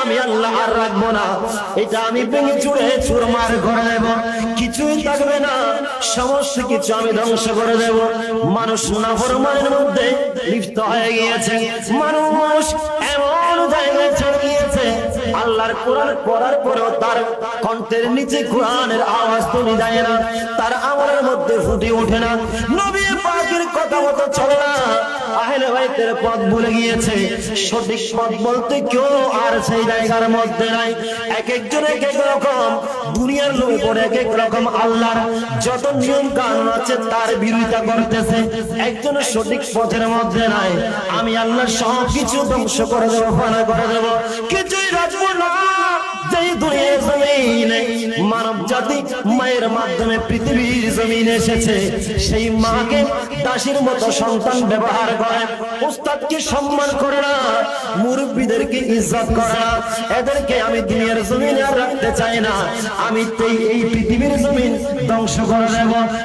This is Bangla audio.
আমি আল্লাহ আর রাখবো না, এটা আমি ভেঙে চুরে চুরমার করে দেব, কিছুই থাকবে না, সমস্ত কিছু আমি ধ্বংস করে দেব। মানুষ নাফরমানের মধ্যে লিপ্ত হয়ে গিয়েছে, মানুষ এমন জায়গায় চলে গিয়েছে আল্লাহর কোরআন পড়ার পরেও তার কণ্ঠের নিচে কোরআনের আওয়াজ তুমি যায় না, তার আমলের মধ্যে ফুটে ওঠে না, নবী পাকের কথা মতো চলে না, আহলে বাইতের পথ ভুলে গিয়েছে, সঠিক পথ বলতে কেউ আর সেই জায়গার মধ্যে নাই। এক একজন এক এক রকম দুনিয়ার লোভে পড়ে এক এক রকম আল্লাহর যত নিয়ম কানুন আছে তার বিরোধিতা করতেছে, একজন সঠিক পথের মধ্যে নাই। আমি আল্লাহ সব কিছু ধ্বংস করে দেবো, ফানা করে দেবো, কিছুই রাখবো না। যেই দুনিয়ার জমিনে মানব জাতি মায়ের মাধ্যমে পৃথিবীর জমিনে এসেছে, সেই মাকে দাসীর মতো সন্তান ব্যবহার করে, উস্তাদকে সম্মান করে না, মুরব্বীদেরকে ইজ্জত করে না, এদেরকে আমি দুনিয়ার জমিনে আর রাখতে চাই না, আমি এই পৃথিবীর জমিন ধ্বংস করে দেব।